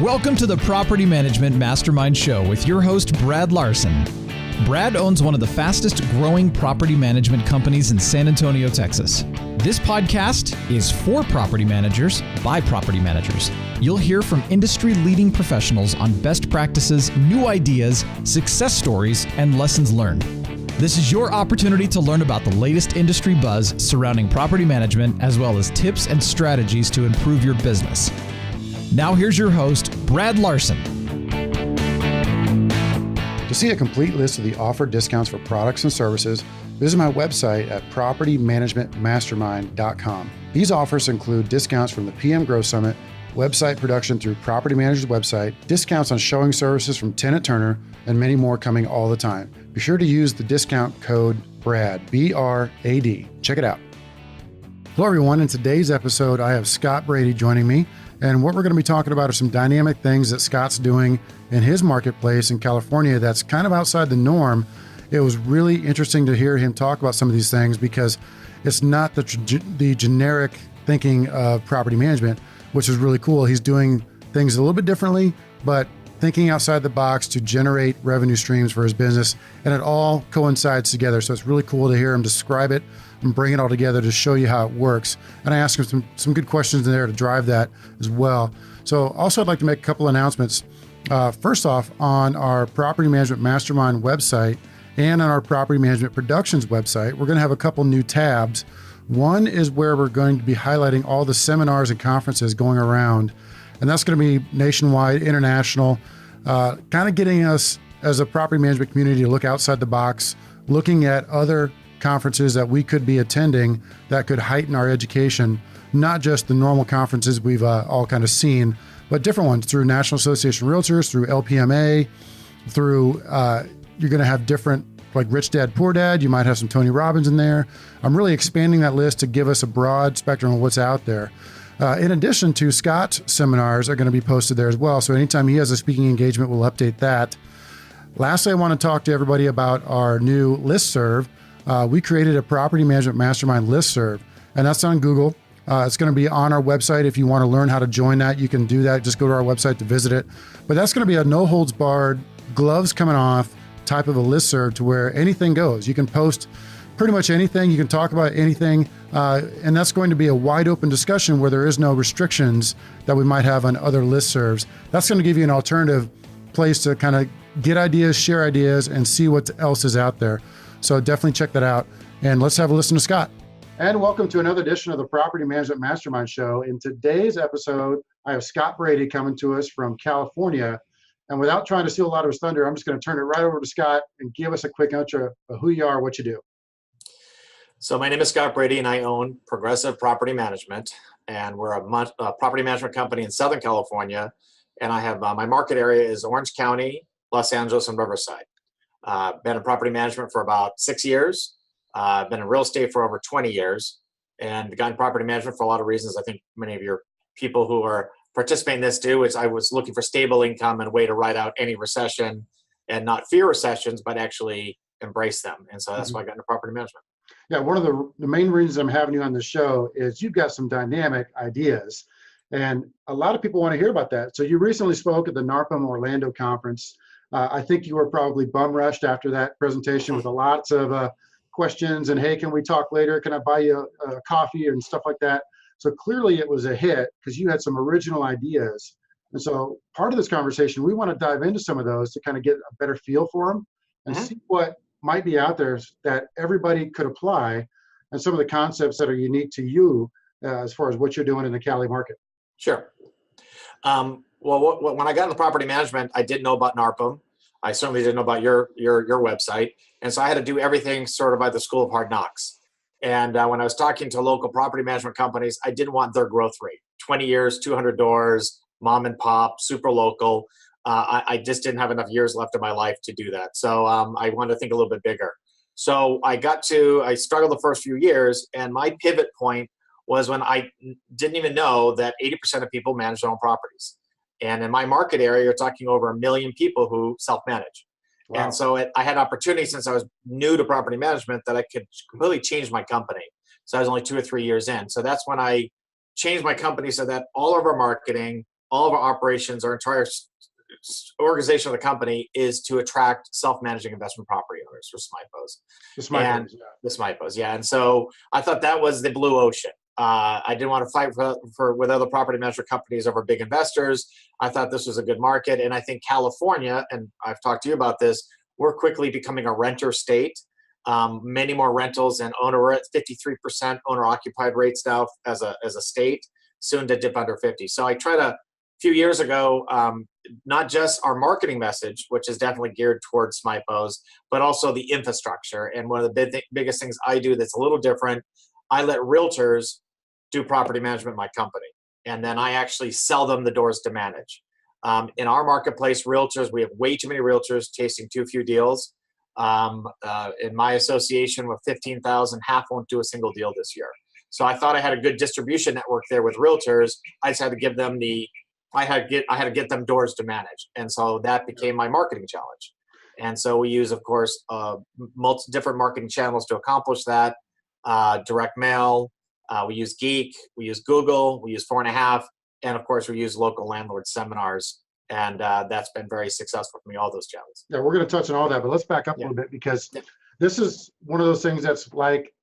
Welcome to the Property Management Mastermind Show with your host, Brad Larson. Brad owns one of the fastest growing property management companies in San Antonio, Texas. This podcast is for property managers by property managers. You'll hear from industry-leading professionals on best practices, new ideas, success stories, and lessons learned. This is your opportunity to learn about the latest industry buzz surrounding property management, as well as tips and strategies to improve your business. Now here's your host, Brad Larson. To see a complete list of the offered discounts for products and services, visit my website at propertymanagementmastermind.com. These offers include discounts from the PM Growth Summit, website production through Property Manager's website, discounts on showing services from Tenant Turner, and many more coming all the time. Be sure to use the discount code BRAD, B-R-A-D. Check it out. Hello, everyone. In today's episode, I have Scott Brady joining me. And what we're going to be talking about are some dynamic things that Scott's doing in his marketplace in California that's kind of outside the norm. It was really interesting to hear him talk about some of these things because it's not the generic thinking of property management, which is really cool. He's doing things a little bit differently, but thinking outside the box to generate revenue streams for his business. And it all coincides together. So it's really cool to hear him describe it and bring it all together to show you how it works. And I asked him some good questions in there to drive that as well. So also I'd like to make a couple announcements. First off, on our Property Management Mastermind website and on our Property Management Productions website, we're going to have a couple new tabs. One is where we're going to be highlighting all the seminars and conferences going around. And that's going to be nationwide, international, kind of getting us as a property management community to look outside the box, looking at other conferences that we could be attending that could heighten our education, not just the normal conferences we've all kind of seen, but different ones through National Association of Realtors, through LPMA, through, you're going to have different, like Rich Dad, Poor Dad. You might have some Tony Robbins in there. I'm really expanding that list to give us a broad spectrum of what's out there. In addition to Scott's seminars are going to be posted there as well. So anytime he has a speaking engagement, we'll update that. Lastly, I want to talk to everybody about our new listserv. We created a Property Management Mastermind listserv, and that's on Google. It's going to be on our website. If you want to learn how to join that, you can do that. Just go to our website to visit it. But that's going to be a no holds barred, gloves coming off type of a listserv to where anything goes. You can post pretty much anything. You can talk about anything. And that's going to be a wide open discussion where there is no restrictions that we might have on other listservs. That's going to give you an alternative place to kind of get ideas, share ideas, and see what else is out there. So definitely check that out. And let's have a listen to Scott. And welcome to another edition of the Property Management Mastermind Show. In today's episode, I have Scott Brady coming to us from California. And without trying to steal a lot of his thunder, I'm just going to turn it right over to Scott and give us a quick intro of who you are, what you do. So my name is Scott Brady, and I own Progressive Property Management. And we're a property management company in Southern California. And I have my market area is Orange County, Los Angeles, and Riverside. Been in property management for about 6 years. Been in real estate for over 20 years, and got in property management for a lot of reasons. I think many of your people who are participating in this do, is I was looking for stable income and a way to ride out any recession and not fear recessions, but actually embrace them. And so that's why I got into property management. Yeah, one of the main reasons I'm having you on the show is you've got some dynamic ideas, and a lot of people want to hear about that. So you recently spoke at the NARPM Orlando conference. I think you were probably bum rushed after that presentation with lots of questions and, hey, can we talk later? Can I buy you a coffee and stuff like that? So clearly it was a hit because you had some original ideas. And so part of this conversation, we want to dive into some of those to kind of get a better feel for them and see what might be out there that everybody could apply and some of the concepts that are unique to you as far as what you're doing in the Cali market. Sure. Well, when I got into property management, I did know about NARPM. I certainly didn't know about your website. And so I had to do everything sort of by the school of hard knocks. And when I was talking to local property management companies, I didn't want their growth rate. 20 years, 200 doors, mom and pop, super local. I just didn't have enough years left in my life to do that. So I wanted to think a little bit bigger. So I struggled the first few years, and my pivot point was when I didn't even know that 80% of people manage their own properties. And in my market area, you're talking over 1 million people who self-manage. Wow. And so I had opportunity since I was new to property management that I could completely change my company. So I was only 2 or 3 years in. So that's when I changed my company so that all of our marketing, all of our operations, our entire organization of the company is to attract self-managing investment property owners, or SMIPOs. The SMIPOs, yeah. And so I thought that was the blue ocean. I didn't want to fight with other property management companies over big investors. I thought this was a good market. And I think California, and I've talked to you about this, we're quickly becoming a renter state. Many more rentals and we're at 53% owner occupied rates now as a state, soon to dip under 50. So I tried a few years ago, not just our marketing message, which is definitely geared towards SMIPOs, but also the infrastructure. And one of the biggest things I do that's a little different, I let realtors do property management in my company. And then I actually sell them the doors to manage. In our marketplace, realtors, we have way too many realtors chasing too few deals. In my association with 15,000, half won't do a single deal this year. So I thought I had a good distribution network there with realtors. I just had to give them I had to get them doors to manage. And so that became my marketing challenge. And so we use, of course, multiple different marketing channels to accomplish that. Direct mail, we use Geek, we use Google, we use 4.5, and of course we use local landlord seminars. And that's been very successful for me, all those channels. Yeah, we're going to touch on all that, but let's back up a little bit, because this is one of those things that's like,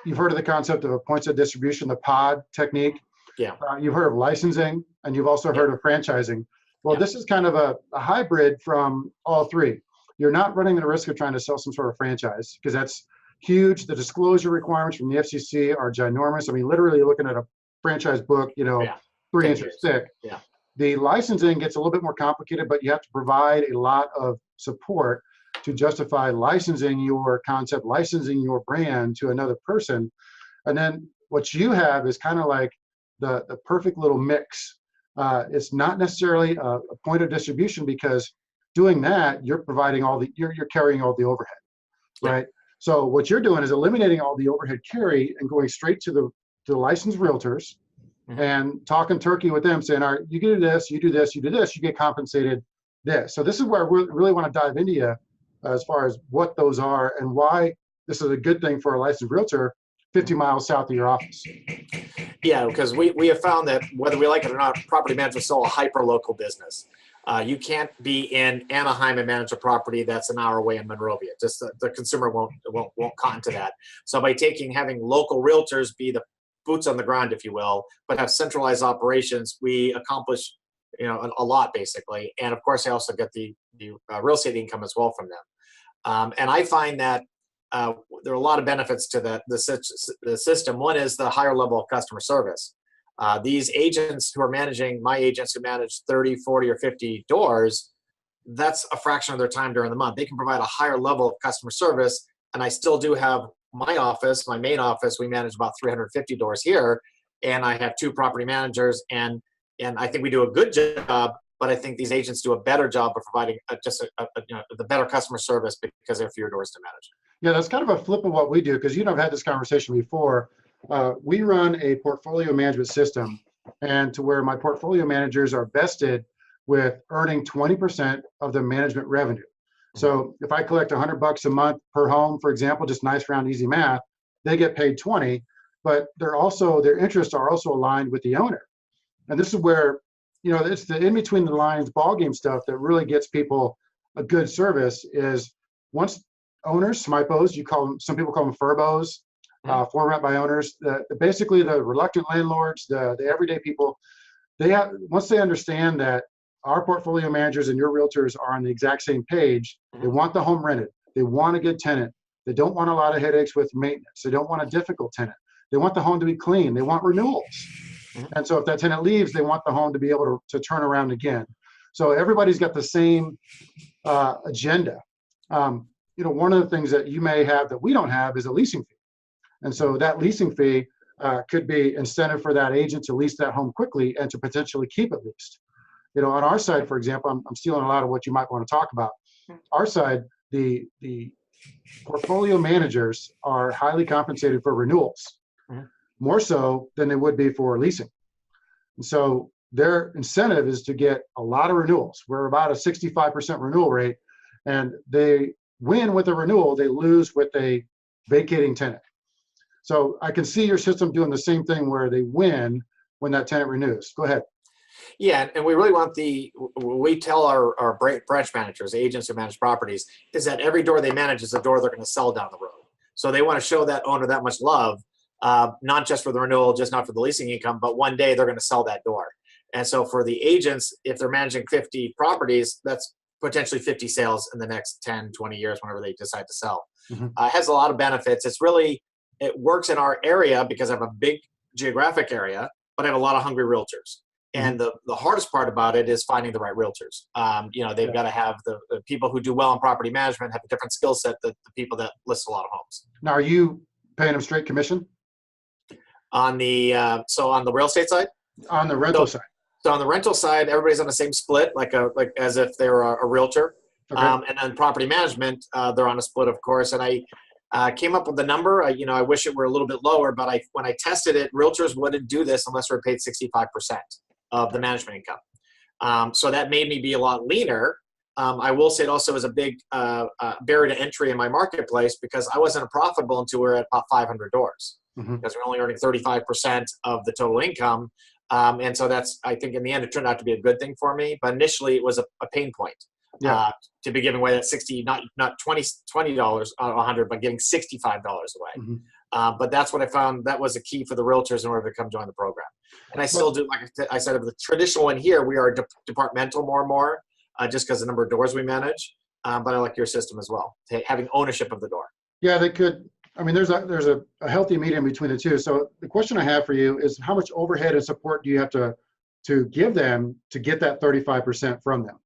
you've heard of the concept of a points of distribution, the pod technique. Yeah. You've heard of licensing, and you've also heard of franchising. Well, this is kind of a hybrid from all three. You're not running the risk of trying to sell some sort of franchise, because that's huge. The disclosure requirements from the FCC are ginormous. I mean, literally looking at a franchise book, 3 inches thick. Yeah. The licensing gets a little bit more complicated, but you have to provide a lot of support to justify licensing your concept, licensing your brand to another person. And then what you have is kind of like the perfect little mix. It's not necessarily a point of distribution, because doing that, you're providing you're carrying all the overhead, right? So what you're doing is eliminating all the overhead carry and going straight to the licensed realtors and talking turkey with them, saying, all right, you do this, you do this, you do this, you get compensated this. So this is where we really want to dive into you as far as what those are and why this is a good thing for a licensed realtor 50 miles south of your office. Yeah, because we have found that whether we like it or not, property management is still a hyper-local business. You can't be in Anaheim and manage a property that's an hour away in Monrovia. Just the consumer won't cotton to that. So by having local realtors be the boots on the ground, if you will, but have centralized operations, we accomplish a lot basically. And of course, I also get the real estate income as well from them. And I find that there are a lot of benefits to the system. One is the higher level of customer service. These agents who are managing, my agents who manage 30, 40, or 50 doors, that's a fraction of their time during the month. They can provide a higher level of customer service. And I still do have my office, my main office, we manage about 350 doors here. And I have 2 property managers. And I think we do a good job, but I think these agents do a better job of providing the better customer service because there are fewer doors to manage. Yeah, that's kind of a flip of what we do, because I've had this conversation before. We run a portfolio management system, and to where my portfolio managers are vested with earning 20% of the management revenue. So if I collect $100 a month per home, for example, just nice round easy math, they get paid 20, but their interests are also aligned with the owner. And this is where, it's the in between the lines ballgame stuff that really gets people a good service. Is once owners, SMIPOs, some people call them FURBOs, format by owners, basically the reluctant landlords, the everyday people, once they understand that our portfolio managers and your realtors are on the exact same page, they want the home rented, they want a good tenant, they don't want a lot of headaches with maintenance, they don't want a difficult tenant, they want the home to be clean, they want renewals. And so if that tenant leaves, they want the home to be able to turn around again. So everybody's got the same agenda. One of the things that you may have that we don't have is a leasing fee. And so that leasing fee could be incentive for that agent to lease that home quickly and to potentially keep it leased. On our side, for example, I'm stealing a lot of what you might want to talk about. Our side, the portfolio managers are highly compensated for renewals, more so than they would be for leasing. And so their incentive is to get a lot of renewals. We're about a 65% renewal rate, and they win with a renewal, they lose with a vacating tenant. So I can see your system doing the same thing where they win when that tenant renews. Go ahead. Yeah, and we really want we tell our branch managers, agents who manage properties, is that every door they manage is a door they're going to sell down the road. So they want to show that owner that much love, not just for the renewal, just not for the leasing income, but one day they're going to sell that door. And so for the agents, if they're managing 50 properties, that's potentially 50 sales in the next 10, 20 years, whenever they decide to sell. Mm-hmm. It has a lot of benefits. It works in our area because I have a big geographic area, but I have a lot of hungry realtors. And the hardest part about it is finding the right realtors. They've got to have the people who do well in property management have a different skill set than the people that list a lot of homes. Now, are you paying them straight commission? On the real estate side? On the rental side. So on the rental side, everybody's on the same split, like as if they were a realtor. Okay. And then property management, they're on a split, of course. And I came up with the number. I wish it were a little bit lower, but when I tested it, realtors wouldn't do this unless we're paid 65% of the management income. So that made me be a lot leaner. I will say it also was a big barrier to entry in my marketplace because I wasn't profitable until we were at about 500 doors because we're only earning 35% of the total income. And so I think in the end, it turned out to be a good thing for me. But initially it was a pain point to be giving away that 60, not $20 on 100, but giving $65 away. But that's what I found that was a key for the realtors in order to come join the program. And I still do, like I said, of the traditional one here, we are departmental more and more just because the number of doors we manage. But I like your system as well, having ownership of the door. Yeah, they could. I mean, there's a healthy medium between the two. So the question I have for you is how much overhead and support do you have to give them to get that 35% from them?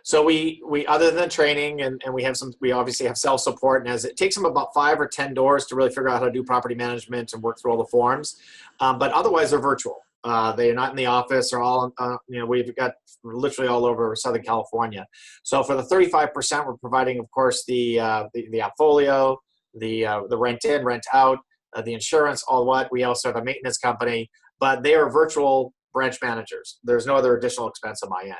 So we other than training and we obviously have self-support, and as it takes them about 5 or 10 doors to really figure out how to do property management and work through all the forms. But otherwise they're virtual. They're not in the office or all, we've got literally all over Southern California. So for the 35%, we're providing, of course, the appfolio, the rent in, rent out, the insurance, all what. We also have a maintenance company, but they are virtual branch managers. There's no other additional expense on my end.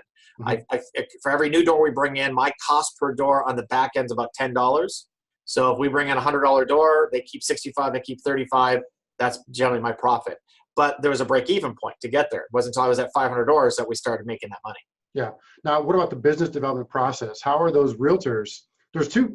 For every new door we bring in, my cost per door on the back end is about $10. So if we bring in a $100 door, they keep 65, they keep 35. That's generally my profit. But there was a break-even point to get there. It wasn't until I was at 500 doors that we started making that money. Yeah. Now, what about the business development process? How are those realtors? There's two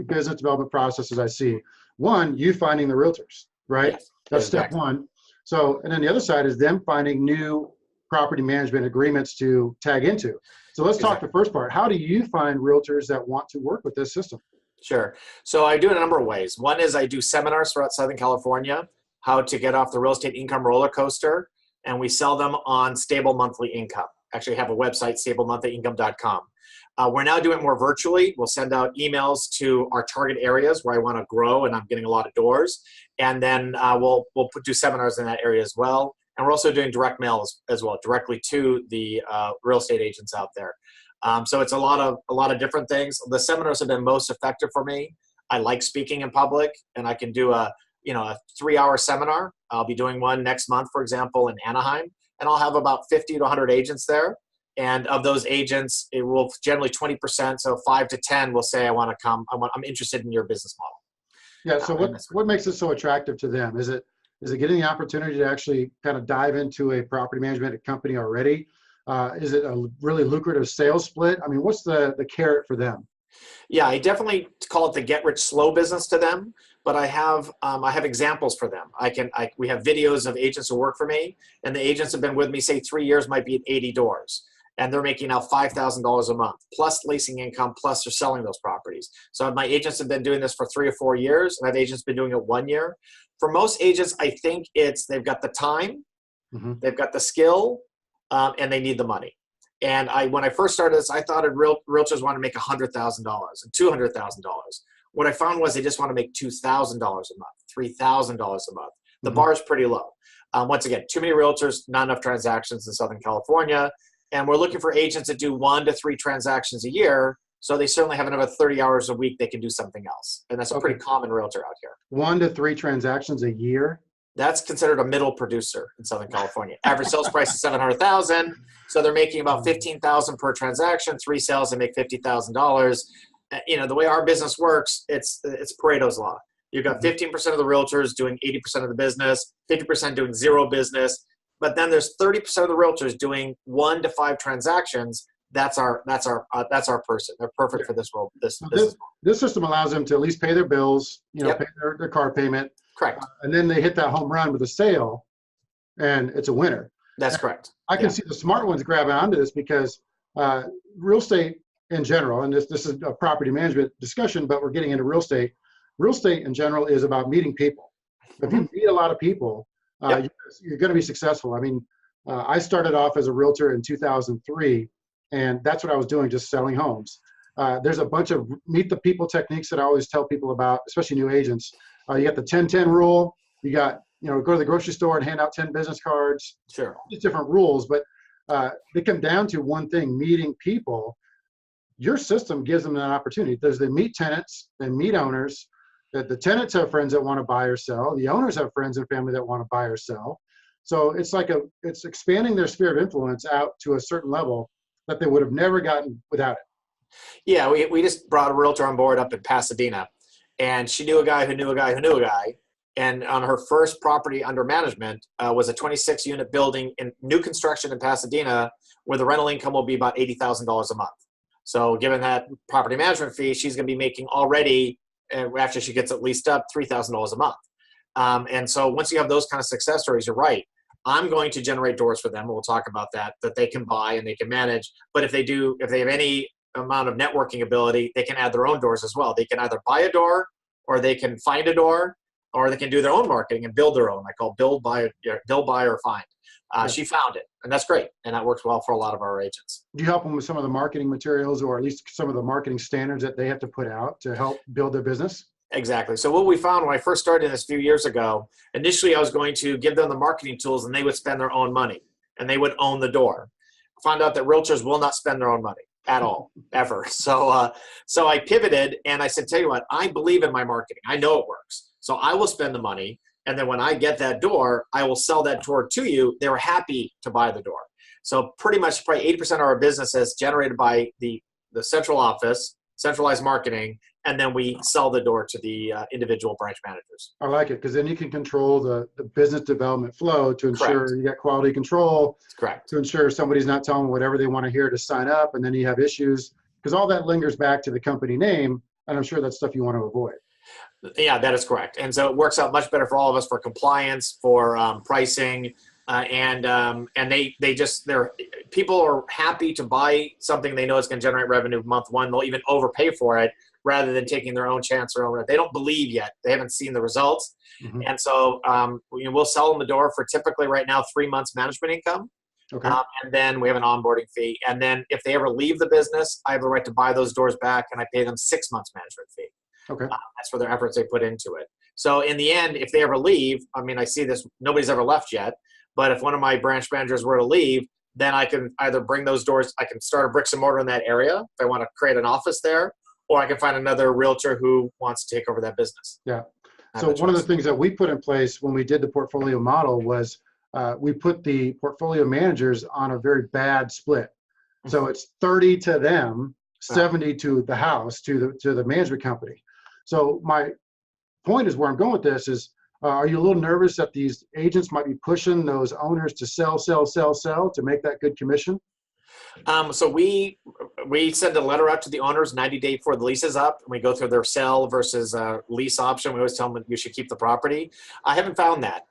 business development processes I see. One, you finding the realtors, right? Yes, that's exactly. Step one. So, and then the other side is them finding new property management agreements to tag into. So let's talk the first part. How do you find realtors that want to work with this system? Sure. So I do it a number of ways. One is I do seminars throughout Southern California, how to get off the real estate income roller coaster, and we sell them on stable monthly income. Actually have a website, stablemonthlyincome.com. We're now doing it more virtually. We'll send out emails to our target areas where I want to grow and I'm getting a lot of doors. And then we'll do seminars in that area as well. And we're also doing direct mail as well, directly to the real estate agents out there. So it's a lot of different things. The seminars have been most effective for me. I like speaking in public, and I can do a 3-hour seminar. I'll be doing one next month, for example, in Anaheim, and I'll have about 50 to 100 agents there. And of those agents, it will generally 20%, so 5 to 10 will say, I want to come. I'm interested in your business model. Yeah. So what makes it so attractive to them? Is it getting the opportunity to actually kind of dive into a property management company already? Is it a really lucrative sales split? I mean, what's the carrot for them? Yeah, I definitely call it the get rich slow business to them, but I have examples for them. We have videos of agents who work for me, and the agents have been with me, say 3 years, might be at 80 doors. And they're making now $5,000 a month, plus leasing income, plus they're selling those properties. So my agents have been doing this for 3 or 4 years, and I have agents been doing it 1 year. For most agents, I think they've got the time, they've got the skill, and they need the money. And when I first started this, I thought realtors want to make $100,000 and $200,000. What I found was they just want to make $2,000 a month, $3,000 a month. The bar is pretty low. Once again, too many realtors, not enough transactions in Southern California. And we're looking for agents that do 1 to 3 transactions a year. So they certainly have another 30 hours a week they can do something else. And that's a pretty common realtor out here. 1 to 3 transactions a year? That's considered a middle producer in Southern California. Average sales price is $700,000. So they're making about $15,000 per transaction. 3 sales, they make $50,000. The way our business works, it's Pareto's law. You've got 15% of the realtors doing 80% of the business, 50% doing zero business, But then there's 30% of the realtors doing 1 to 5 transactions. That's our person. They're perfect for this role. This system allows them to at least pay their bills, Yep. pay their car payment. Correct. And then they hit that home run with a sale, and it's a winner. That's And correct. I can see the smart ones grabbing onto this because real estate in general, and this is a property management discussion, but we're getting into real estate. Real estate in general is about meeting people. If you meet a lot of people, you're going to be successful. I mean, I started off as a realtor in 2003, and that's what I was doing, just selling homes. There's a bunch of meet the people techniques that I always tell people about, especially new agents. You got the 10-10 rule. You got, go to the grocery store and hand out 10 business cards. Sure. All these different rules, but they come down to one thing: meeting people. Your system gives them an opportunity. They meet tenants, they meet owners. That the tenants have friends that want to buy or sell. The owners have friends and family that want to buy or sell. So it's it's expanding their sphere of influence out to a certain level that they would have never gotten without it. Yeah, we just brought a realtor on board up in Pasadena, and she knew a guy who knew a guy who knew a guy. And on her first property under management was a 26-unit building in new construction in Pasadena, where the rental income will be about $80,000 a month. So given that property management fee, she's going to be making already, after she gets it leased up, $3,000 a month. And so once you have those kind of success stories, you're right. I'm going to generate doors for them. We'll talk about that they can buy and they can manage. But if they have any amount of networking ability, they can add their own doors as well. They can either buy a door, or they can find a door, or they can do their own marketing and build their own. I call build, buy, or find. She found it, and that's great. And that works well for a lot of our agents. Do you help them with some of the marketing materials, or at least some of the marketing standards that they have to put out to help build their business? Exactly. So what we found when I first started this a few years ago, initially I was going to give them the marketing tools and they would spend their own money and they would own the door. I found out that realtors will not spend their own money at all, ever. So I pivoted and I said, tell you what, I believe in my marketing. I know it works. So I will spend the money. And then when I get that door, I will sell that door to you. They were happy to buy the door. So pretty much probably 80% of our business is generated by the central office, centralized marketing, and then we sell the door to the individual branch managers. I like it, because then you can control the business development flow to ensure Correct. You got quality control. Correct. To ensure somebody's not telling them whatever they want to hear to sign up, and then you have issues, because all that lingers back to the company name, and I'm sure that's stuff you want to avoid. Yeah, that is correct. And so it works out much better for all of us for compliance, for pricing, and people are happy to buy something they know it's going to generate revenue month one. They'll even overpay for it rather than taking their own chance or they don't believe yet. They haven't seen the results. Mm-hmm. And so we'll sell them the door for typically right now 3 months management income. Okay. And then we have an onboarding fee. And then if they ever leave the business, I have the right to buy those doors back and I pay them 6 months management fee. Okay. That's for their efforts they put into it. So in the end, if they ever leave, I mean, I see this, nobody's ever left yet, but if one of my branch managers were to leave, then I can either bring those doors, I can start a bricks and mortar in that area if I want to create an office there, or I can find another realtor who wants to take over that business. Yeah. So one of the things that we put in place when we did the portfolio model was we put the portfolio managers on a very bad split. So it's 30 to them, 70 to the house, to the management company. So my point is, where I'm going with this is, are you a little nervous that these agents might be pushing those owners to sell to make that good commission? So we send a letter out to the owners 90 days before the lease is up, and we go through their sell versus lease option. We always tell them you should keep the property. I haven't found that.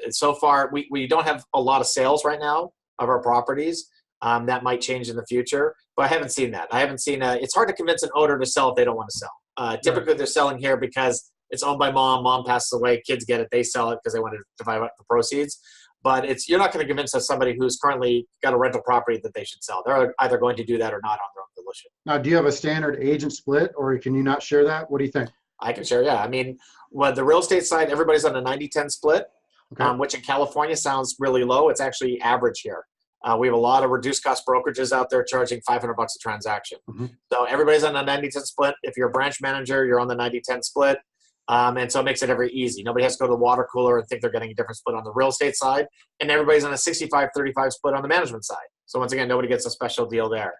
So far, we don't have a lot of sales right now of our properties. That might change in the future, but I haven't seen that. I haven't seen it's hard to convince an owner to sell if they don't want to sell. Typically, They're selling here because it's owned by mom. Mom passes away. Kids get it. They sell it because they want to divide up the proceeds. But you're not going to convince somebody who's currently got a rental property that they should sell. They're either going to do that or not on their own volition. Now, do you have a standard agent split, or can you not share that? What do you think? I can share, yeah. I mean, the real estate side, everybody's on a 90-10 split, okay. Which in California sounds really low. It's actually average here. We have a lot of reduced cost brokerages out there charging $500 a transaction. Mm-hmm. So everybody's on a 90-10 split. If you're a branch manager, you're on the 90-10 split. And so it makes it very easy. Nobody has to go to the water cooler and think they're getting a different split on the real estate side. And everybody's on a 65-35 split on the management side. So once again, nobody gets a special deal there.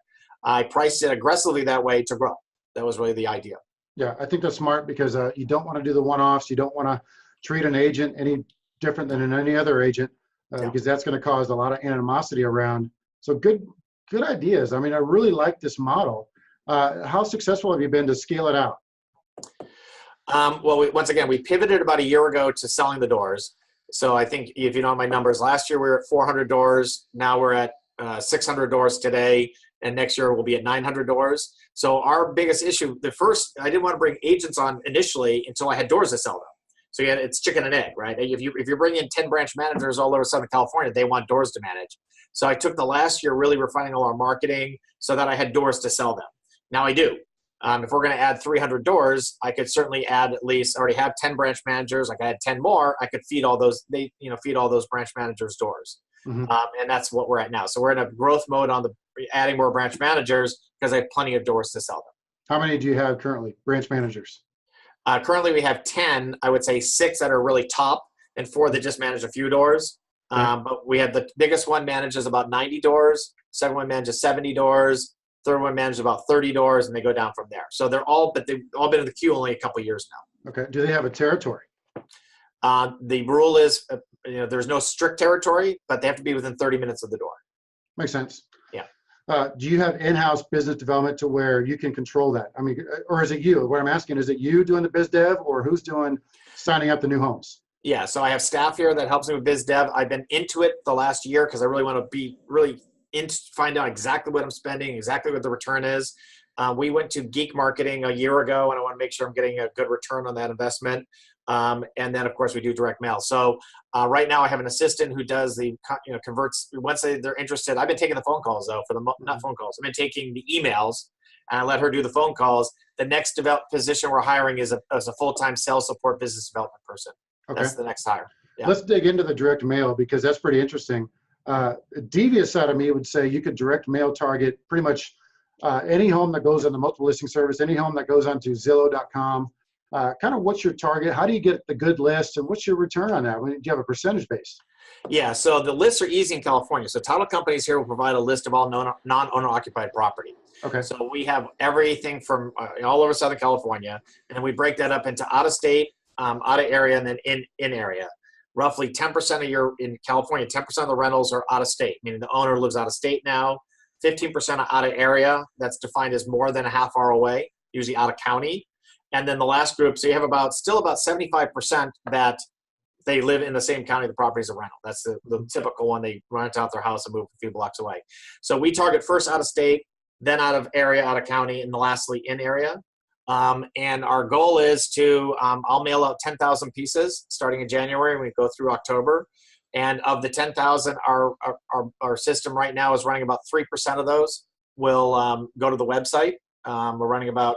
I priced it aggressively that way to grow. That was really the idea. Yeah, I think that's smart, because you don't want to do the one-offs. You don't want to treat an agent any different than any other agent. Yeah. because that's going to cause a lot of animosity around. So good ideas. I mean, I really like this model. How successful have you been to scale it out? Well, once again, we pivoted about a year ago to selling the doors. So I think if you know my numbers, last year we were at 400 doors. Now we're at 600 doors today, and next year we'll be at 900 doors. So our biggest issue, I didn't want to bring agents on initially until I had doors to sell them. So it's chicken and egg, right? If you bring in 10 branch managers all over Southern California, they want doors to manage. So I took the last year really refining all our marketing so that I had doors to sell them. Now I do. If we're going to add 300 doors, I could certainly add at least. I already have 10 branch managers. I could add 10 more. I could feed all those. Feed all those branch managers doors, and that's what we're at now. So we're in a growth mode on adding more branch managers because I have plenty of doors to sell them. How many do you have currently, branch managers? Currently, we have 10. I would say 6 that are really top, and 4 that just manage a few doors. But we have the biggest one manages about 90 doors. Second one manages 70 doors. Third one manages about 30 doors, and they go down from there. So they've all been in the queue only a couple of years now. Okay. Do they have a territory? The rule is, there's no strict territory, but they have to be within 30 minutes of the door. Makes sense. Yeah. Do you have in-house business development to where you can control that? I mean, or is it you? What I'm asking, is it you doing the biz dev, or who's doing signing up the new homes? Yeah. So I have staff here that helps me with biz dev. I've been into it the last year because I really want to be find out exactly what I'm spending, exactly what the return is. We went to geek marketing a year ago, and I want to make sure I'm getting a good return on that investment. And then, of course, we do direct mail. So right now I have an assistant who does converts. Once they're interested, I've been taking the phone calls, though, not phone calls. I've been taking the emails, and I let her do the phone calls. The next position we're hiring is a full-time sales support business development person. Okay. That's the next hire. Yeah. Let's dig into the direct mail, because that's pretty interesting. A devious side of me would say you could direct mail target pretty much any home that goes on the multiple listing service, any home that goes onto Zillow.com. Kind of what's your target? How do you get the good list, and what's your return on that? Do you have a percentage based? Yeah, so the lists are easy in California. So title companies here will provide a list of all non-owner occupied property. Okay. So we have everything from all over Southern California, and then we break that up into out of state, out of area, and then in area. Roughly 10% in California, 10% of the rentals are out of state, meaning the owner lives out of state now. 15% are out of area. That's defined as more than a half hour away, usually out of county. And then the last group, so you have still about 75% that they live in the same county the property is a rental. That's the typical one. They rent out their house and move a few blocks away. So we target first out of state, then out of area, out of county, and lastly in area. And our goal is to, I'll mail out 10,000 pieces starting in January, and we go through October. And of the 10,000, our system right now is running about 3% of those will go to the website. We're running about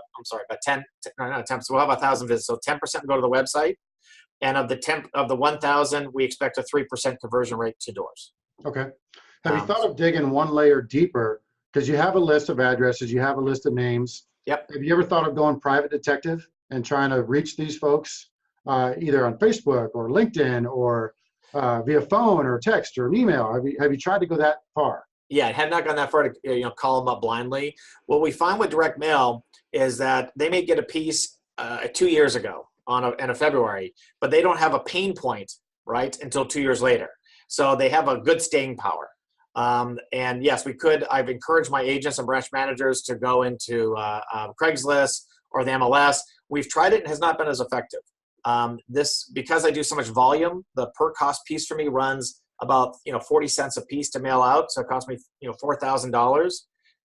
10, so we'll have 1,000 visits. So 10% go to the website. And of the 1,000, we expect a 3% conversion rate to doors. Okay. Have you thought of digging one layer deeper? Because you have a list of addresses, you have a list of names. Yep. Have you ever thought of going private detective and trying to reach these folks either on Facebook or LinkedIn or via phone or text or an email? Have you tried to go that far? Yeah, I have not gone that far to call them up blindly. What we find with direct mail is that they may get a piece 2 years ago in a February, but they don't have a pain point right until 2 years later. So they have a good staying power. And yes, we could. I've encouraged my agents and branch managers to go into Craigslist or the MLS. We've tried it and has not been as effective. Because I do so much volume, the per cost piece for me runs about 40 cents a piece to mail out. So it costs me $4,000.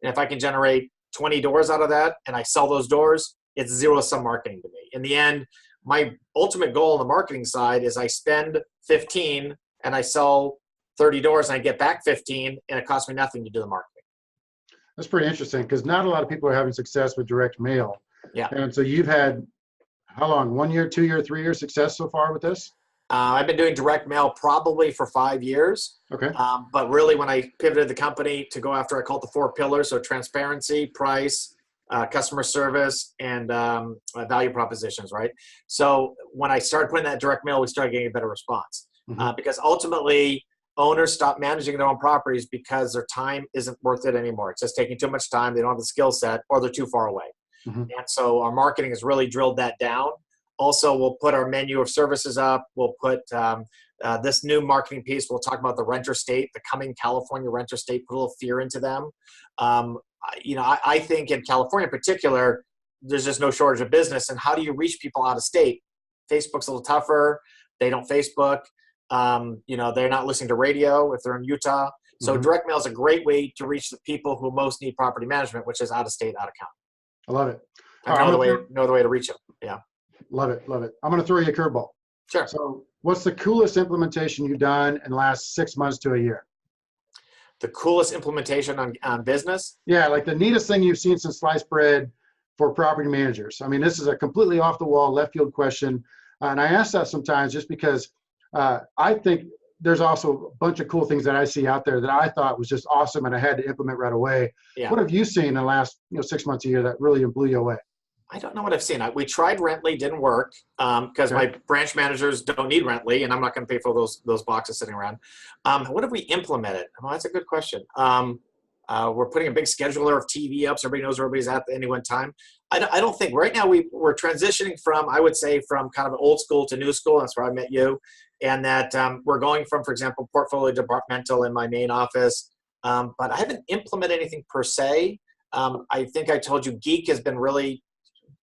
And if I can generate 20 doors out of that and I sell those doors, it's zero-sum marketing to me. In the end, my ultimate goal on the marketing side is I spend 15 and I sell 30 doors and I get back 15 and it costs me nothing to do the marketing. That's pretty interesting, because not a lot of people are having success with direct mail. Yeah. And so you've had, how long, 1 year, 2 year, 3 year success so far with this? I've been doing direct mail probably for 5 years. Okay. But really when I pivoted the company to go after, I call it the 4 pillars. So transparency, price, customer service, and value propositions, right? So when I started putting that direct mail, we started getting a better response. Because ultimately, owners stop managing their own properties because their time isn't worth it anymore. It's just taking too much time. They don't have the skill set, or they're too far away. And so our marketing has really drilled that down. Also, we'll put our menu of services up. We'll put This new marketing piece, we'll talk about the renter state, the coming California renter state, put a little fear into them. I think in California in particular, there's just no shortage of business. And how do you reach people out of state? Facebook's a little tougher. They don't Facebook. They're not listening to radio if they're in Utah. So direct mail is a great way to reach the people who most need property management, which is out of state, out of county. I love it. No other way to reach them. Yeah. Love it. Love it. I'm going to throw you a curveball. Sure. So what's the coolest implementation you've done in the last 6 months to a year? The coolest implementation on business? Yeah, like the neatest thing you've seen since sliced bread for property managers. I mean, this is a completely off the wall, left field question. And I ask that sometimes just because I think there's also a bunch of cool things that I see out there that I thought was just awesome and I had to implement right away. Yeah. What have you seen in the last 6 months, a year that really blew you away? I don't know what I've seen. We tried Rently, didn't work because my branch managers don't need Rently, and I'm not going to pay for those boxes sitting around. What have we implemented? Well, that's a good question. We're putting a big scheduler of TV up so everybody knows where everybody's at any one time. I don't think right now we're transitioning from, I would say, from kind of old school to new school. That's where I met you, and that we're going from, for example, portfolio departmental in my main office. But I haven't implemented anything per se. I think I told you Geek has been really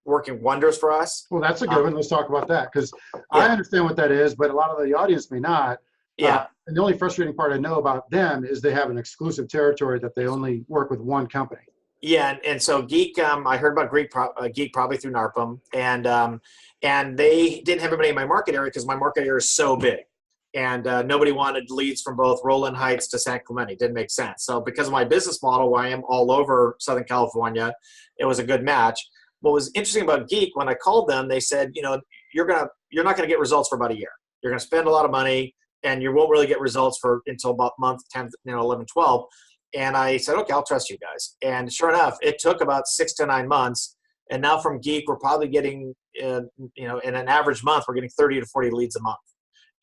working wonders for us. Well, that's a good one. Let's talk about that because I understand what that is, but a lot of the audience may not. Yeah. And the only frustrating part I know about them is they have an exclusive territory that they only work with one company. Yeah, and so Geek, I heard about Geek probably through NARPM, and they didn't have anybody in my market area because my market area is so big, and nobody wanted leads from both Roland Heights to San Clemente. Didn't make sense. So because of my business model, where I am all over Southern California, it was a good match. What was interesting about Geek, when I called them, they said, you're not going to get results for about a year. You're going to spend a lot of money, and you won't really get results until about month 10, 11, 12. And I said, okay, I'll trust you guys. And sure enough, it took about 6 to 9 months. And now from Geek, we're probably getting, in an average month, we're getting 30 to 40 leads a month.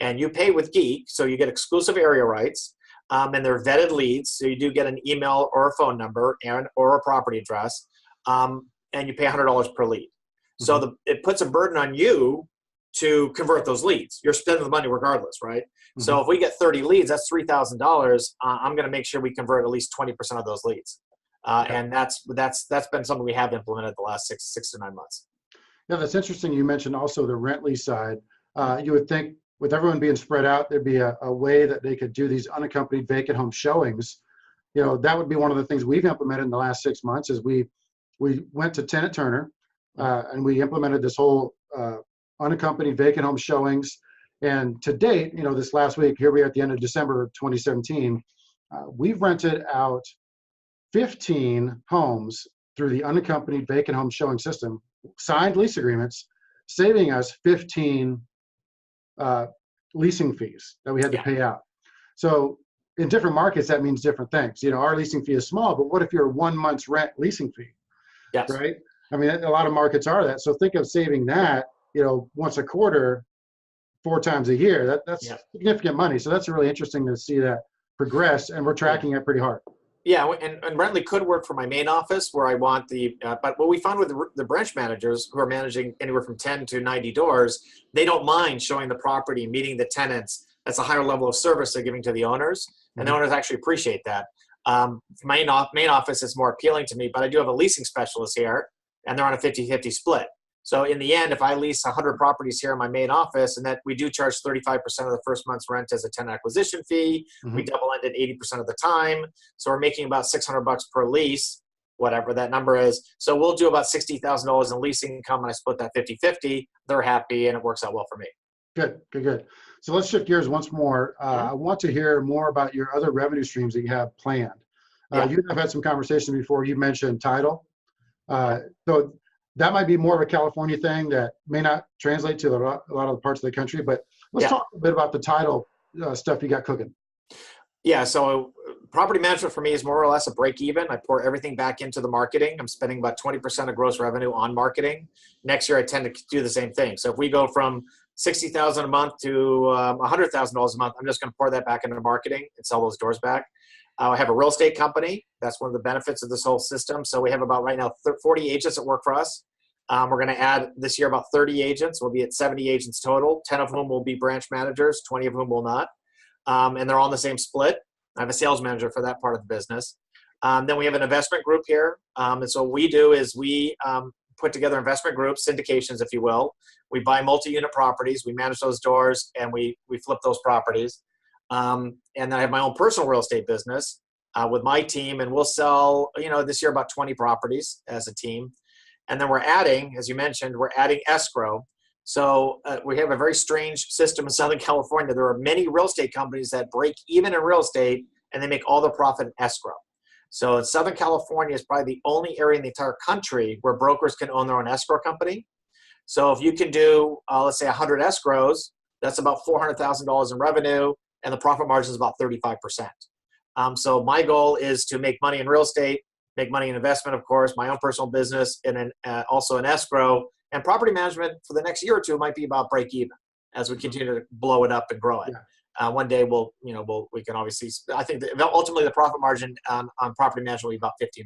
And you pay with Geek, so you get exclusive area rights, and they're vetted leads. So you do get an email or a phone number or a property address. And you pay $100 per lead. So it puts a burden on you to convert those leads. You're spending the money regardless, right? So if we get 30 leads, that's $3,000. I'm going to make sure we convert at least 20% of those leads. And that's been something we have implemented the last six to 9 months. Yeah, that's interesting. You mentioned also the rent lease side. You would think with everyone being spread out, there'd be a way that they could do these unaccompanied vacant home showings. That would be one of the things we've implemented in the last 6 months is we went to Tenant Turner and we implemented this whole unaccompanied vacant home showings. And to date, this last week, here we are at the end of December 2017, we've rented out 15 homes through the unaccompanied vacant home showing system, signed lease agreements, saving us 15 leasing fees that we had to pay out. So in different markets, that means different things. Our leasing fee is small, but what if you're 1 month's rent leasing fee? Yes. Right? I mean, a lot of markets are that. So think of saving that, once a quarter, 4 times a year. That's significant money. So that's really interesting to see that progress, and we're tracking it pretty hard. Yeah, and Rently could work for my main office where I want but what we found with the branch managers who are managing anywhere from 10 to 90 doors, they don't mind showing the property, meeting the tenants. That's a higher level of service they're giving to the owners, and the owners actually appreciate that. My main office is more appealing to me, but I do have a leasing specialist here, and they're on a 50-50 split. So in the end, if I lease 100 properties here in my main office, and that we do charge 35% of the first month's rent as a tenant acquisition fee, we double ended 80% of the time. So we're making about $600 per lease, whatever that number is. So we'll do about $60,000 in leasing income, and I split that 50-50. They're happy, and it works out well for me. Good. So let's shift gears once more. I want to hear more about your other revenue streams that you have planned. You and I've had some conversations before. You mentioned title. So that might be more of a California thing that may not translate to a lot of the parts of the country, but let's talk a bit about the title stuff you got cooking. Yeah, so property management for me is more or less a break even. I pour everything back into the marketing. I'm spending about 20% of gross revenue on marketing. Next year, I tend to do the same thing. So if we go from $60,000 a month to $100,000 a month, I'm just going to pour that back into marketing and sell those doors back. I have a real estate company. That's one of the benefits of this whole system. So we have about right now 40 agents that work for us. We're going to add this year about 30 agents. We'll be at 70 agents total, 10 of whom will be branch managers, 20 of whom will not. And they're all in the same split. I have a sales manager for that part of the business. Then we have an investment group here. And so what we do is we put together investment groups, syndications, if you will. We buy multi-unit properties, we manage those doors, and we flip those properties. And then I have my own personal real estate business with my team, and we'll sell, this year about 20 properties as a team. And then we're adding, as you mentioned, we're adding escrow. So we have a very strange system in Southern California. There are many real estate companies that break even in real estate, and they make all their profit in escrow. So Southern California is probably the only area in the entire country where brokers can own their own escrow company. So if you can do, let's say 100 escrows, that's about $400,000 in revenue, and the profit margin is about 35%. So my goal is to make money in real estate, make money in investment, of course, my own personal business, and then also in escrow. And property management for the next year or two might be about break even as we continue to blow it up and grow it. Yeah. One day we can obviously, I think that ultimately the profit margin on property management will be about 15%.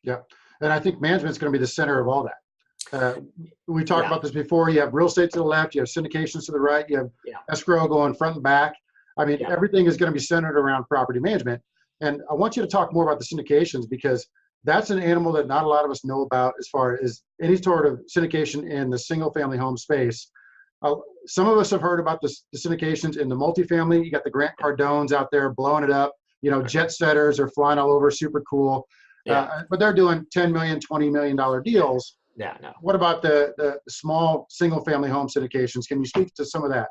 Yeah. And I think management's going to be the center of all that. We talked about this before. You have real estate to the left, you have syndications to the right, you have escrow going front and back. I mean, everything is going to be centered around property management. And I want you to talk more about the syndications, because that's an animal that not a lot of us know about as far as any sort of syndication in the single family home space. Some of us have heard about the syndications in the multifamily. You got the Grant Cardones out there blowing it up. Jet setters are flying all over, super cool. But they're doing $10 million, $20 million deals. Yeah, no. What about the small single family home syndications? Can you speak to some of that?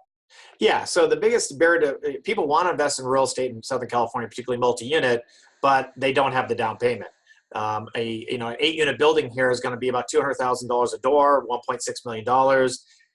Yeah, so the biggest barrier to people want to invest in real estate in Southern California, particularly multi-unit, but they don't have the down payment. An 8-unit building here is going to be about $200,000 a door, $1.6 million,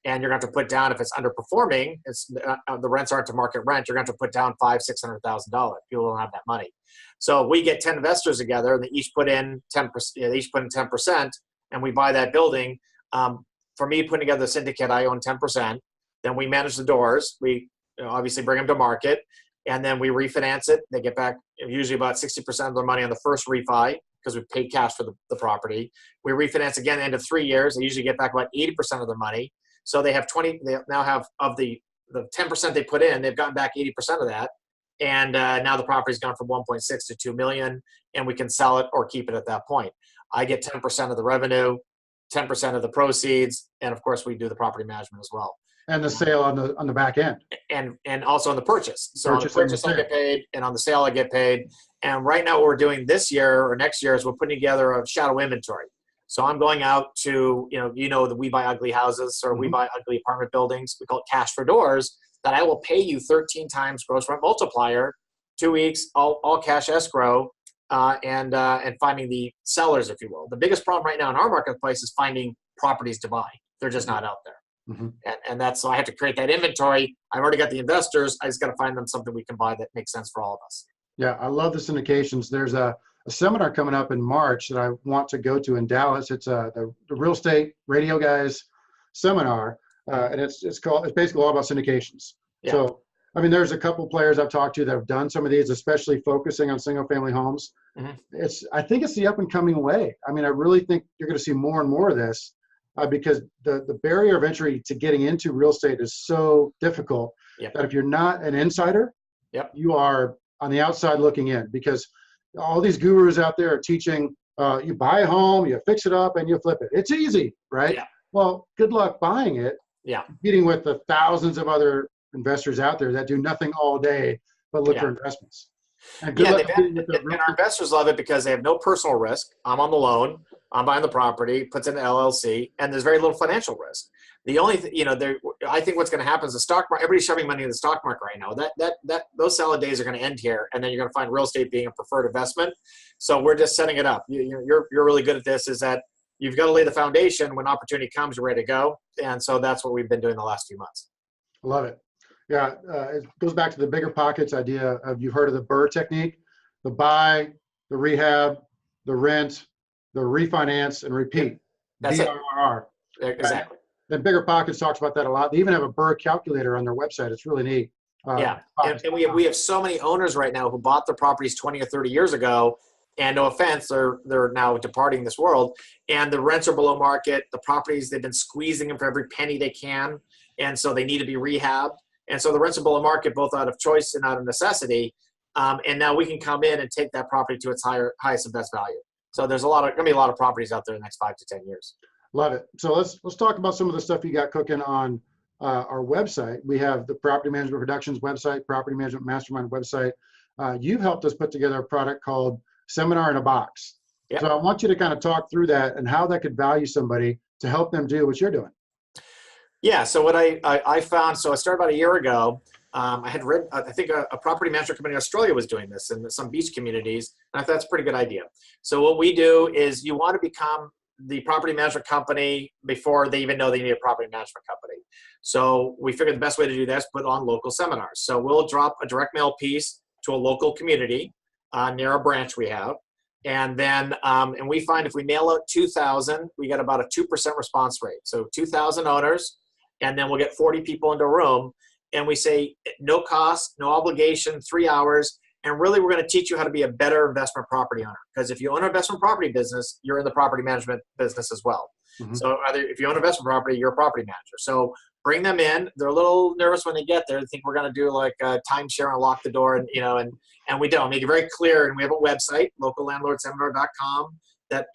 and you're going to have to put down, if it's underperforming, the rents aren't to market rent, you're going to have to put down $500,000-$600,000. People don't have that money. So we get 10 investors together, and they each put in 10%. They each put in 10%, and we buy that building. For me, putting together the syndicate, I own 10%. Then we manage the doors. We obviously bring them to market, and then we refinance it. They get back usually about 60% of their money on the first refi, because we paid cash for the property. We refinance again at the end of 3 years. They usually get back about 80% of their money. So they have 20. They now have, of the 10% they put in, they've gotten back 80% of that. And now the property's gone from 1.6 to 2 million, and we can sell it or keep it at that point. I get 10% of the revenue, 10% of the proceeds, and of course we do the property management as well. And the sale on the back end. And also on the purchase. So on the purchase I get paid, and on the sale I get paid. And right now what we're doing this year or next year is we're putting together a shadow inventory. So I'm going out to, that we buy ugly houses, or we buy ugly apartment buildings. We call it cash for doors, that I will pay you 13 times gross rent multiplier, 2 weeks, all cash escrow, and finding the sellers, if you will. The biggest problem right now in our marketplace is finding properties to buy. They're just not out there. Mm-hmm. And that's, so I have to create that inventory. I've already got the investors. I just got to find them something we can buy that makes sense for all of us. Yeah, I love the syndications. There's a seminar coming up in March that I want to go to in Dallas. It's the Real Estate Radio Guys seminar, and it's basically all about syndications. Yeah. So, I mean, there's a couple players I've talked to that have done some of these, especially focusing on single family homes. Mm-hmm. I think it's the up and coming way. I mean, I really think you're going to see more and more of this. Because the barrier of entry to getting into real estate is so difficult that if you're not an insider, you are on the outside looking in, because all these gurus out there are teaching you buy a home, you fix it up, and you flip it. It's easy, right? Yeah. Well, good luck buying it. Yeah. Competing with the thousands of other investors out there that do nothing all day but look for investments. And and our investors love it because they have no personal risk. I'm on the loan. I'm buying the property, puts in an LLC, and there's very little financial risk. The only I think what's going to happen is the stock market. Everybody's shoving money in the stock market right now. Those salad days are going to end here, and then you're going to find real estate being a preferred investment. So we're just setting it up. You're really good at this. Is that you've got to lay the foundation. When opportunity comes, you're ready to go. And so that's what we've been doing the last few months. Love it. Yeah, it goes back to the bigger pockets idea of, you've heard of the BRRRR technique: the buy, the rehab, the rent, the refinance, and repeat. That's BRRR. Exactly. And Bigger Pockets talks about that a lot. They even have a BRRRR calculator on their website. It's really neat. And we have so many owners right now who bought their properties 20 or 30 years ago, And no offense, they're now departing this world, and the rents are below market. The properties, they've been squeezing them for every penny they can, and so they need to be rehabbed. And so the rents are below market, both out of choice and out of necessity. And now we can come in and take that property to its highest and best value. So there's gonna be a lot of properties out there in the next 5 to 10 years. Love it. So let's talk about some of the stuff you got cooking on our website. We have the Property Management Productions website, Property Management Mastermind website. You've helped us put together a product called Seminar in a Box. Yep. So I want you to kind of talk through that and how that could value somebody to help them do what you're doing. Yeah. So what I found, so I started about a year ago. I had read, I think a property management company in Australia was doing this in some beach communities, and I thought that's a pretty good idea. So what we do is you want to become the property management company before they even know they need a property management company. So we figured the best way to do that is put on local seminars. So we'll drop a direct mail piece to a local community near a branch we have. And then, and we find if we mail out 2,000, we get about a 2% response rate. So 2,000 owners, and then we'll get 40 people into a room, and we say no cost, no obligation, 3 hours. And really, we're going to teach you how to be a better investment property owner. Because if you own an investment property business, you're in the property management business as well. Mm-hmm. So if you own investment property, you're a property manager. So bring them in. They're a little nervous when they get there. They think we're going to do like a timeshare and lock the door, and and we don't. Make it very clear. And we have a website, locallandlordseminar.com, that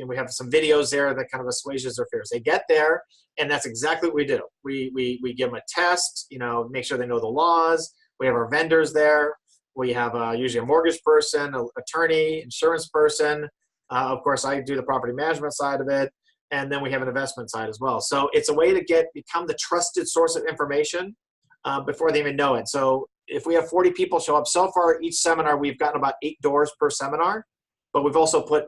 we have some videos there that kind of assuages their fears. They get there, and that's exactly what we do. We give them a test. Make sure they know the laws. We have our vendors there. We have usually a mortgage person, an attorney, insurance person. Of course, I do the property management side of it. And then we have an investment side as well. So it's a way to become the trusted source of information before they even know it. So if we have 40 people show up, so far each seminar, we've gotten about 8 doors per seminar, but we've also put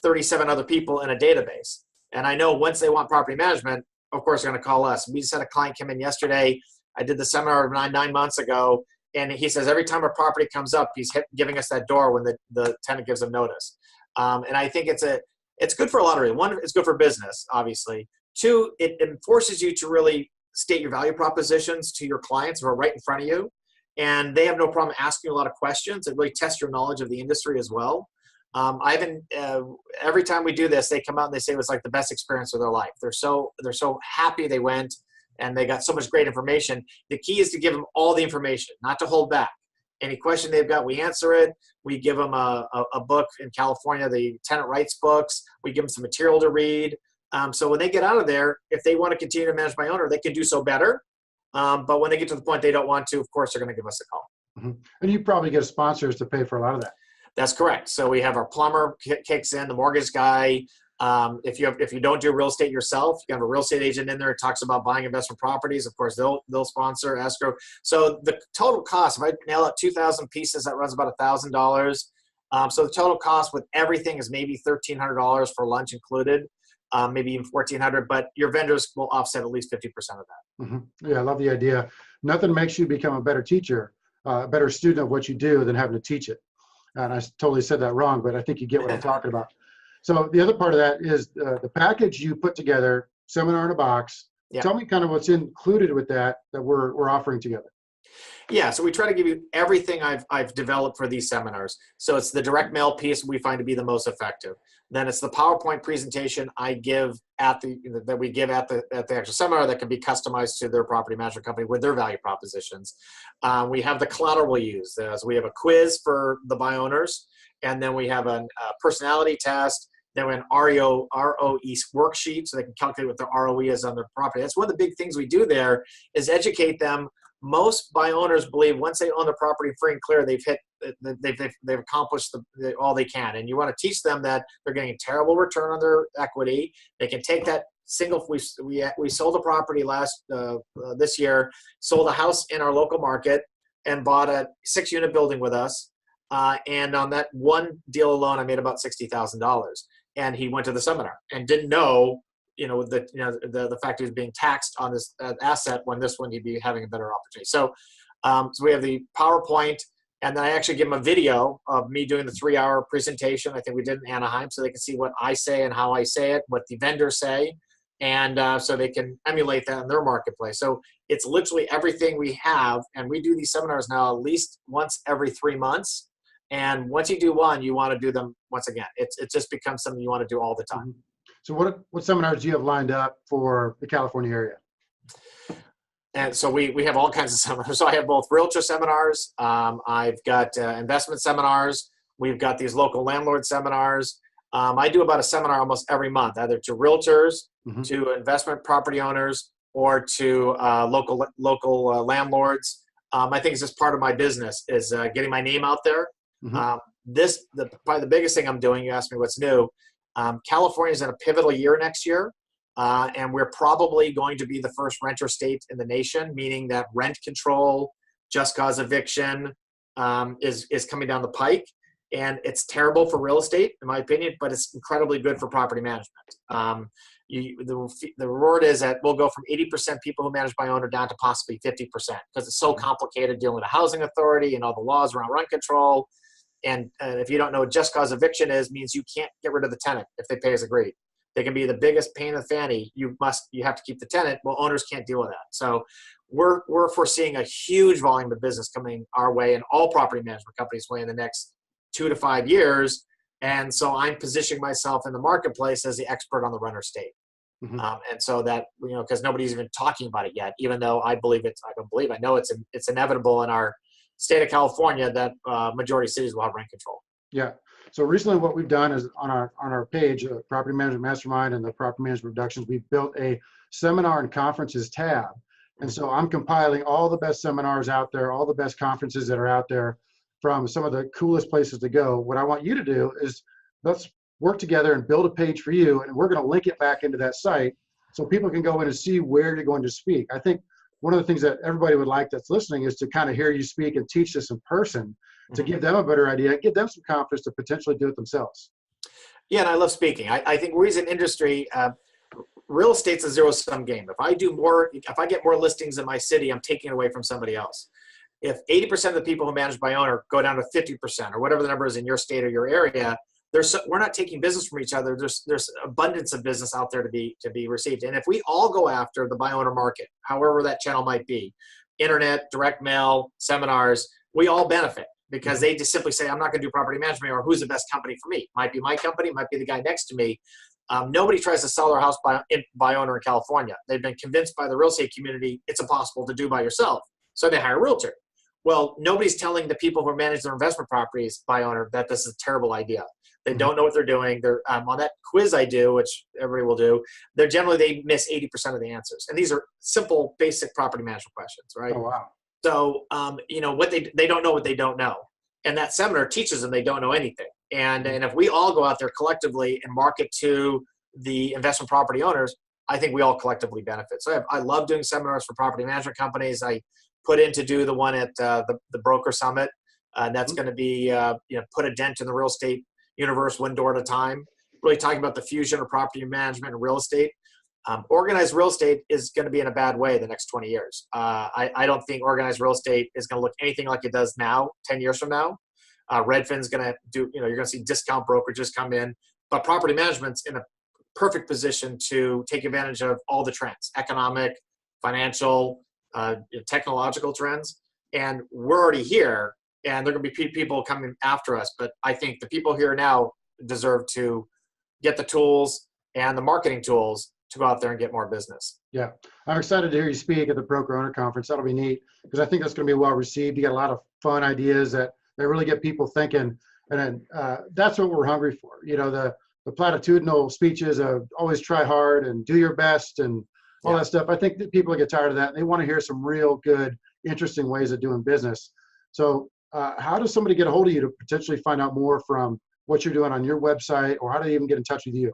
37 other people in a database. And I know once they want property management, of course, they're going to call us. We just had a client come in yesterday. I did the seminar 9 months ago. And he says every time a property comes up, he's giving us that door when the tenant gives him notice. And I think it's good for a lot of reasons. One, it's good for business, obviously. 2, it forces you to really state your value propositions to your clients who are right in front of you. And they have no problem asking you a lot of questions. It really tests your knowledge of the industry as well. Every time we do this, they come out and they say it was like the best experience of their life. They're so happy they went. And they got so much great information. The key is to give them all the information, not to hold back. Any question they've got, we answer it. We give them a book in California, the tenant rights books. We give them some material to read. So when they get out of there, if they want to continue to manage my owner, they can do so better. But when they get to the point they don't want to, of course, they're going to give us a call. Mm-hmm. And you probably get sponsors to pay for a lot of that. That's correct. So we have our plumber kicks in, the mortgage guy. If you don't do real estate yourself, you have a real estate agent in there who talks about buying investment properties. Of course, they'll sponsor escrow. So the total cost, if I nail out 2,000 pieces, that runs about $1,000. So the total cost with everything is maybe $1,300 for lunch included, maybe even $1,400. But your vendors will offset at least 50% of that. Mm-hmm. Yeah, I love the idea. Nothing makes you become a better teacher, a better student of what you do than having to teach it. And I totally said that wrong, but I think you get what I'm talking about. So the other part of that is the package you put together, Seminar in a Box. Yeah. Tell me kind of what's included with that we're offering together. Yeah, so we try to give you everything I've developed for these seminars. So it's the direct mail piece we find to be the most effective. Then it's the PowerPoint presentation I give at the actual seminar that can be customized to their property management company with their value propositions. We have the collateral we use. So we have a quiz for the buy owners, and then we have a personality test. Then we have an ROE worksheet so they can calculate what their ROE is on their property. That's one of the big things we do there is educate them. Most buy owners believe once they own the property free and clear, they've accomplished all they can. And you want to teach them that they're getting a terrible return on their equity. They can take that single. We sold a property this year, sold a house in our local market, and bought a 6-unit building with us. And on that one deal alone, I made about $60,000. And he went to the seminar and didn't know, the fact he was being taxed on this asset when this one he'd be having a better opportunity. So we have the PowerPoint, and then I actually give them a video of me doing the 3-hour presentation. I think we did in Anaheim, so they can see what I say and how I say it, what the vendors say, and so they can emulate that in their marketplace. So it's literally everything we have, and we do these seminars now at least once every 3 months. And once you do one, you want to do them once again. It just becomes something you want to do all the time. Mm-hmm. So what seminars do you have lined up for the California area? And so we have all kinds of seminars. So I have both realtor seminars. I've got investment seminars. We've got these local landlord seminars. I do about a seminar almost every month, either to realtors, Mm-hmm. to investment property owners, or to local landlords. I think it's just part of my business is getting my name out there. Mm-hmm. Probably the biggest thing I'm doing, you asked me what's new, California is in a pivotal year next year. And we're probably going to be the first renter state in the nation, meaning that rent control, just cause eviction is coming down the pike. And it's terrible for real estate, in my opinion, but it's incredibly good for property management. The word is that we'll go from 80% people who manage by owner down to possibly 50% because it's so complicated dealing with a housing authority and all the laws around rent control. And if you don't know what just cause eviction is, means you can't get rid of the tenant if they pay as agreed. They can be the biggest pain in the fanny. You have to keep the tenant. Well, owners can't deal with that. So we're foreseeing a huge volume of business coming our way and all property management companies' way in the next 2 to 5 years. And so I'm positioning myself in the marketplace as the expert on the renter state. Mm-hmm. And so that, because nobody's even talking about it yet, even though I know it's inevitable in our state of California that majority of cities will have rent control. Yeah. So recently what we've done is on our page, Property Management Mastermind and the Property Management Productions, we've built a seminar and conferences tab. And so I'm compiling all the best seminars out there, all the best conferences that are out there from some of the coolest places to go. What I want you to do is let's work together and build a page for you. And we're going to link it back into that site so people can go in and see where you're going to speak. I think one of the things that everybody would like that's listening is to kind of hear you speak and teach this in person to give them a better idea, give them some confidence to potentially do it themselves. Yeah, and I love speaking. I think we as an industry, real estate's a zero-sum game. If I get more listings in my city, I'm taking it away from somebody else. If 80% of the people who manage by owner go down to 50% or whatever the number is in your state or your area, we're not taking business from each other. There's abundance of business out there to be received. And if we all go after the buy owner market, however that channel might be, internet, direct mail, seminars, we all benefit because they just simply say, I'm not going to do property management, or who's the best company for me? Might be my company, might be the guy next to me. Nobody tries to sell their house by owner in California. They've been convinced by the real estate community it's impossible to do by yourself. So they hire a realtor. Well, nobody's telling the people who manage their investment properties by owner that this is a terrible idea. They don't know what they're doing. They're on that quiz I do, which everybody will do. They miss 80% of the answers, and these are simple, basic property management questions, right? Oh wow! So, what they don't know what they don't know, and that seminar teaches them they don't know anything. And if we all go out there collectively and market to the investment property owners, I think we all collectively benefit. So I love doing seminars for property management companies. I put in to do the one at the Broker Summit. That's going to be put a dent in the real estate universe one door at a time, really talking about the fusion of property management and real estate. Organized real estate is going to be in a bad way the next 20 years. I don't think organized real estate is going to look anything like it does now, 10 years from now. Redfin's going to do, you're going to see discount brokerages come in, but property management's in a perfect position to take advantage of all the trends, economic, financial, technological trends. And we're already here. And there are going to be people coming after us. But I think the people here now deserve to get the tools and the marketing tools to go out there and get more business. Yeah. I'm excited to hear you speak at the Broker Owner Conference. That'll be neat because I think that's going to be well received. You got a lot of fun ideas that really get people thinking. And that's what we're hungry for. The platitudinal speeches of always try hard and do your best and all that stuff. I think that people get tired of that. And they want to hear some real good, interesting ways of doing business. So how does somebody get a hold of you to potentially find out more from what you're doing on your website, or how do they even get in touch with you?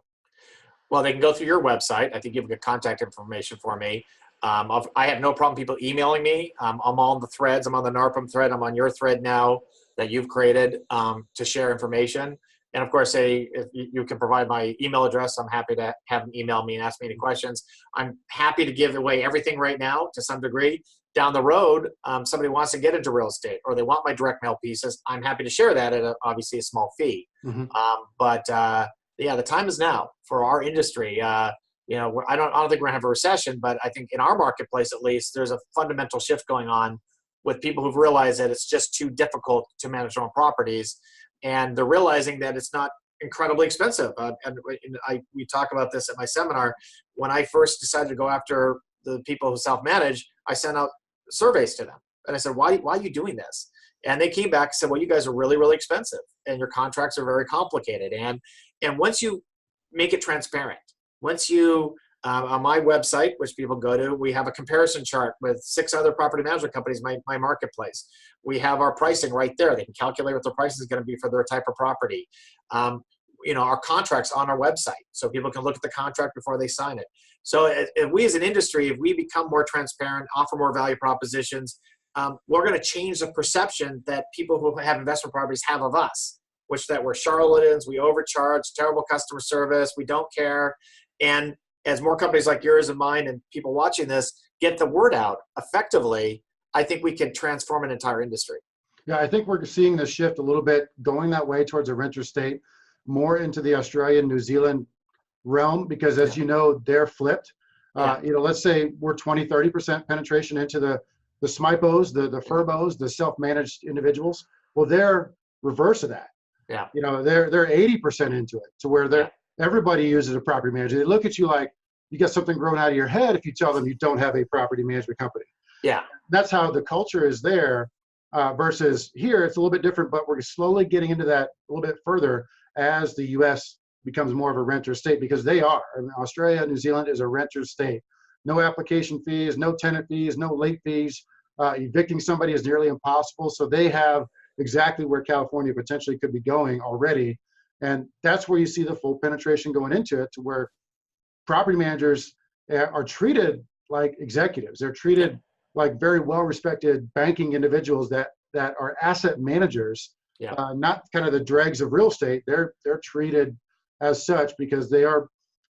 Well, they can go through your website. I think you've got contact information for me. I have no problem people emailing me. I'm on the threads. I'm on the NARPM thread. I'm on your thread now that you've created to share information. And of course, if you can provide my email address, I'm happy to have them email me and ask me any questions. I'm happy to give away everything right now to some degree. Down the road, somebody wants to get into real estate or they want my direct mail pieces. I'm happy to share that at obviously a small fee. Mm-hmm. But the time is now for our industry. I don't think we're gonna have a recession, but I think in our marketplace, at least, there's a fundamental shift going on with people who've realized that it's just too difficult to manage their own properties. And they're realizing that it's not incredibly expensive. We talk about this at my seminar. When I first decided to go after the people who self-manage, I sent out surveys to them. And I said, why are you doing this? And they came back and said, well, you guys are really, really expensive and your contracts are very complicated. And once you make it transparent, once you, on my website, which people go to, we have a comparison chart with 6 other property management companies, my marketplace. We have our pricing right there. They can calculate what their price is going to be for their type of property. Our contracts on our website, so people can look at the contract before they sign it. So if we as an industry, if we become more transparent, offer more value propositions, we're going to change the perception that people who have investment properties have of us, which that we're charlatans, we overcharge, terrible customer service, we don't care. And as more companies like yours and mine and people watching this get the word out effectively, I think we can transform an entire industry. Yeah, I think we're seeing this shift a little bit, going that way towards a renter state, more into the Australian, New Zealand realm, because as you know, they're flipped. Let's say we're 20, 30% penetration into the SMIPOs, the FURBOs, the self-managed individuals. Well, they're reverse of that. Yeah. They're 80% into it, to where everybody uses a property manager. They look at you like you got something growing out of your head if you tell them you don't have a property management company. Yeah. That's how the culture is there, versus here it's a little bit different, but we're slowly getting into that a little bit further as the U.S. becomes more of a renter state, because they are. I mean, Australia, New Zealand is a renter state. No application fees, no tenant fees, no late fees. Evicting somebody is nearly impossible. So they have exactly where California potentially could be going already. And that's where you see the full penetration going into it, to where property managers are treated like executives. They're treated like very well-respected banking individuals that are asset managers, not kind of the dregs of real estate. They're treated as such because they are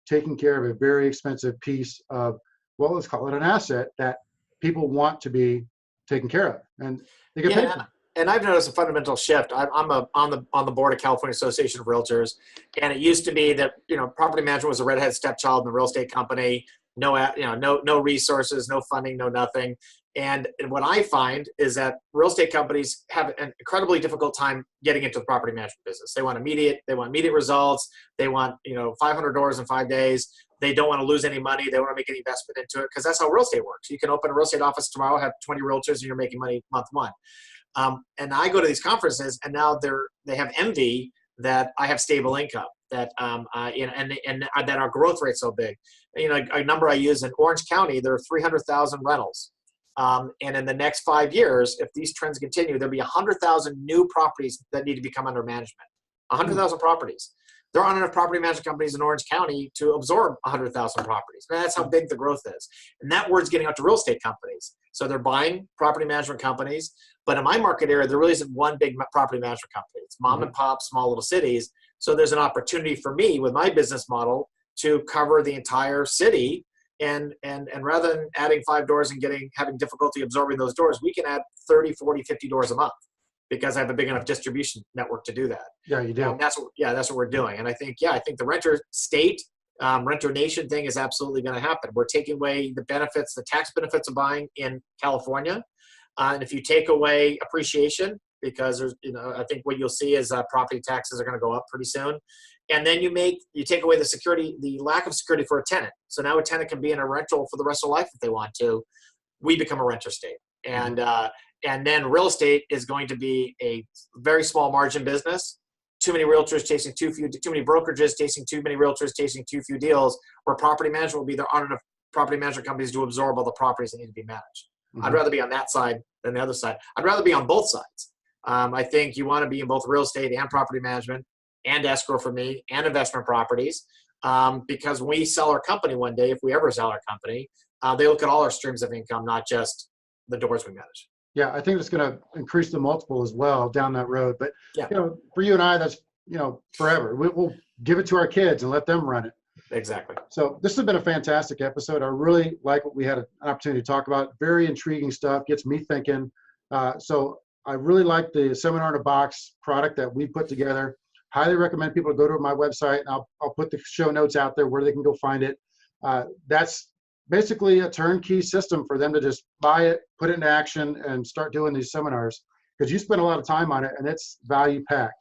taking care of a very expensive piece of, well, let's call it an asset that people want to be taken care of, and they get paid for it. And I've noticed a fundamental shift. I'm on the board of California Association of Realtors, and it used to be that property management was a redhead stepchild in the real estate company. No resources, no funding, no nothing. And what I find is that real estate companies have an incredibly difficult time getting into the property management business. They want immediate results. They want 500 doors in 5 days. They don't want to lose any money. They don't want to make any investment into it, because that's how real estate works. You can open a real estate office tomorrow, have 20 realtors, and you're making money month one. And I go to these conferences, and now they have envy that I have stable income, that and that our growth rate's so big. A number I use in Orange County, there are 300,000 rentals. And in the next 5 years, if these trends continue, there'll be 100,000 new properties that need to become under management. 100,000 properties. There aren't enough property management companies in Orange County to absorb 100,000 properties. And that's how big the growth is. And that word's getting out to real estate companies. So they're buying property management companies. But in my market area, there really isn't one big property management company. It's mom and pop, small little cities. So there's an opportunity for me with my business model to cover the entire city. And rather than adding 5 doors and having difficulty absorbing those doors, we can add 30, 40, 50 doors a month, because I have a big enough distribution network to do that. Yeah, you do. And that's what we're doing. And I think the renter state, renter nation thing is absolutely going to happen. We're taking away the tax benefits of buying in California. And if you take away appreciation, because there's, I think what you'll see is property taxes are going to go up pretty soon. And then you take away the lack of security for a tenant. So now a tenant can be in a rental for the rest of life if they want to. We become a renter state. And then real estate is going to be a very small margin business. Too many realtors chasing too many brokerages chasing too many realtors chasing too few deals, where property management will be there aren't enough property management companies to absorb all the properties that need to be managed. I'd rather be on that side than the other side. I'd rather be on both sides. I think you want to be in both real estate and property management and escrow for me and investment properties, because when we sell our company one day, if we ever sell our company, they look at all our streams of income, not just the doors we manage. Yeah, I think it's going to increase the multiple as well down that road. But for you and I, that's forever. We'll give it to our kids and let them run it. Exactly. So this has been a fantastic episode. I really like what we had an opportunity to talk about. Very intriguing stuff. Gets me thinking. So I really like the Seminar in a Box product that we put together. Highly recommend people go to my website. And I'll put the show notes out there where they can go find it. That's basically a turnkey system for them to just buy it, put it into action, and start doing these seminars, because you spend a lot of time on it and it's value packed.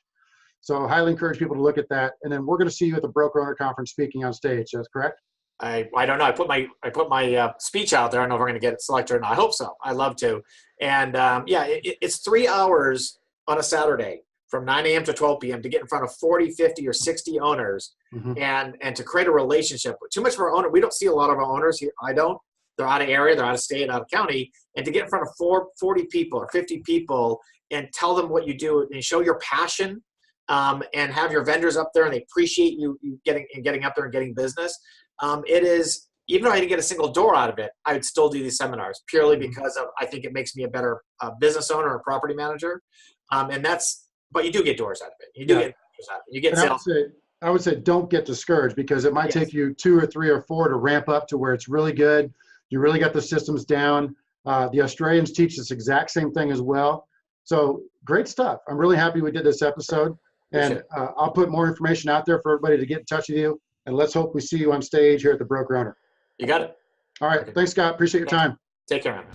So I highly encourage people to look at that. And then we're going to see you at the Broker Owner Conference speaking on stage. That's correct? I don't know. I put my speech out there. I don't know if we're going to get it selected or not. I hope so. I'd love to. And it's 3 hours on a Saturday from 9 a.m. to 12 p.m. to get in front of 40, 50, or 60 owners and to create a relationship. Too much of our owners, we don't see a lot of our owners here. I don't. They're out of area, they're out of state, out of county. And to get in front of 40 people or 50 people and tell them what you do and show your passion, and have your vendors up there and they appreciate you getting up there and getting business. It is, even though I didn't get a single door out of it, I would still do these seminars purely because I think it makes me a better business owner or property manager. But you do get doors out of it. You do get doors out of it. You get sales. I would say don't get discouraged, because it might take you 2 or 3 or 4 to ramp up to where it's really good. You really got the systems down. The Australians teach this exact same thing as well. So great stuff. I'm really happy we did this episode. And I'll put more information out there for everybody to get in touch with you. And let's hope we see you on stage here at the Broker Owner. You got it. All right. Okay. Thanks, Scott. Appreciate your time. Take care, man.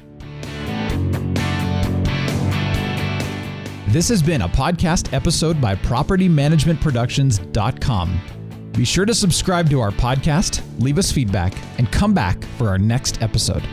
This has been a podcast episode by PropertyManagementProductions.com. Be sure to subscribe to our podcast, leave us feedback, and come back for our next episode.